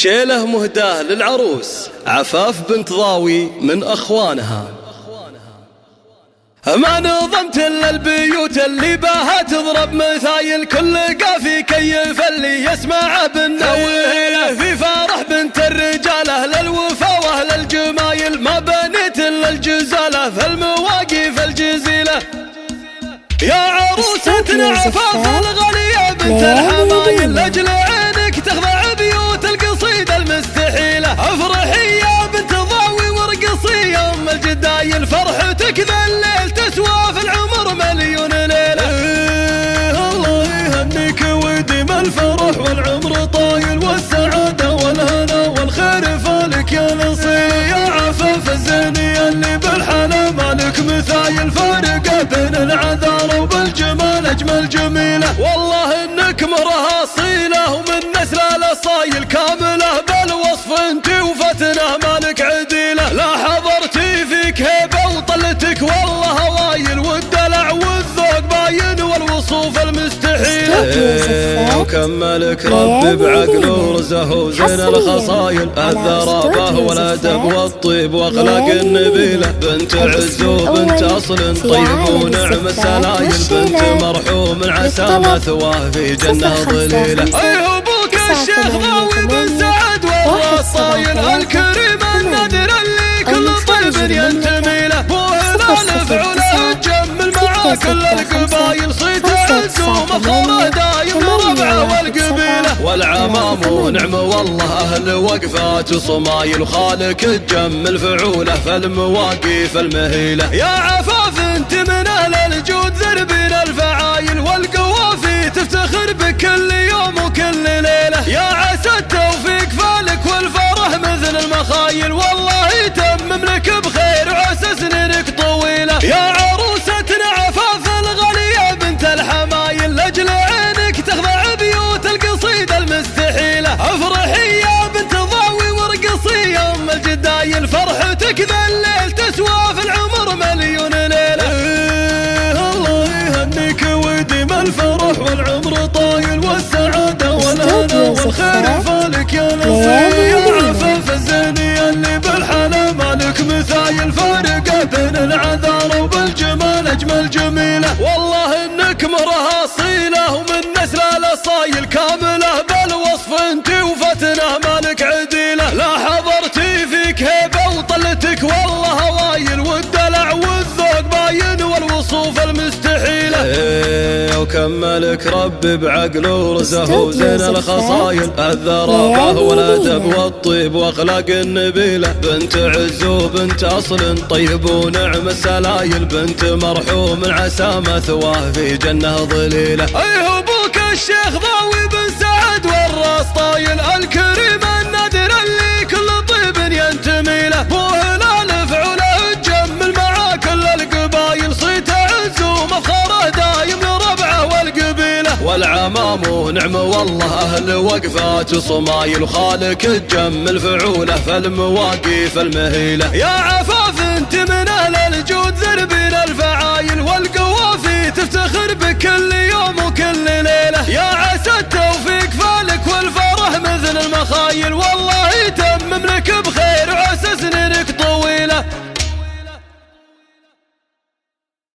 شيله مهداه للعروس عفاف بنت ضاوي من أخوانها. ما نظمت إلا البيوت اللي باها تضرب مثايل، كل قافي كيف اللي يسمع بالنويله. في فرح بنت الرجال أهل الوفا وأهل الجمايل، ما بنيت إلا الجزالة في المواقف الجزيلة. يا عروستنا عفاف الغالية بنت الحمايل، لأجل عينك تخضع بيوت القصيدة المستحيلة. افرحي يا بنت ضاوي وارقصي يا ام الجدايل، فرحتك ذا الليل تسوى في العمر مليون ليلة. الله يهنيك وديم الفرح والعمر طايل، والسعادة والهنا والخير فالك يا نصير. يا عفاف الزيني اللي بالحلا مالك مثايل، فارقة بين العذارى وبالجمال اجمل جميلة. والله انك مرها اصيلة ومن نسل الاصايل كاملة، بالوصف انت وفتنة مالك عديلة. لا حضرتي فيك هيبة وطلتك والله هوايل، والدلع والذوق باين والوصوف المستحيلة. وكملك ربي بعقله ورزه وزين الخصايل، الذرابة والادب والطيب واخلاق النبيلة. بنت عز وبنت اصل طيب ونعم السلايل، بنت مرحوم عسى مثواه في جنة ظليلة. ايه ابوك الشيخ ضاوي بن سعد والرصايل، الكريم النادر اللي كل طيب ينتمي له. بو هلال فعله تجمل مع كل القبايل، صيت عز ومفخره دايم لربعه والقبيله. والعمام ونعم والله اهل وقفات وصمايل، وخالك تجمل فعوله في المواقف المهيله. يا عفاف انت من اهل الجود ذربين الفعايل، والقوافي تفتخر بكل يوم وكل ليله. يا عسى التوفيق فالك والفرح مثل المخايل، والله يتمم لك بخير وعسى سنينك طويله. يا عروستنا عفاف الغالية بنت الحمايل، لاجل عينك تخضع بيوت القصيدة المستحيلة. افرحي يا بنت ضاوي وارقصي يا ام الجدايل، فرحتك ذا الليل تسوى في العمر مليون ليلة. الله يهنيك وديم الفرح والعمر طايل، والسعادة والهنا والخير فالك يا نصير. يا عفاف الزيني اللي بالحلا مالك مثايل، فارقة بين العذارى وبالجمال اجمل جميلة. والله انك مرها اصيلة ومن نسل الاصايل كاملة، بالوصف انت وفتنة مالك عديلة. لا حضرتي فيك هيبة وطلتك والله هوايل، والدلع والذوق باين والوصوف المستحيلة. وكملك ربي بعقله ورزه وزين الخصايل، الذرابة والادب والطيب واخلاق النبيلة. بنت عز وبنت اصل طيب ونعم السلايل، بنت مرحوم عسى مثواه في جنة ظليلة. ايه ابوك الشيخ ضاوي بن سعد والراس طايل، الكريم النادر اللي كل طيب ينتمي له. بو هلال فعله تجمل مع كل القبايل، صيت عز ومفخره دايم لربعه والقبيله. والعمام ونعم والله اهل وقفات وصمايل، وخالك تجمل فعوله في المواقف المهيله. يا عفاف انت من اهل الجود ذربين الفعايل، والقوافي تفتخر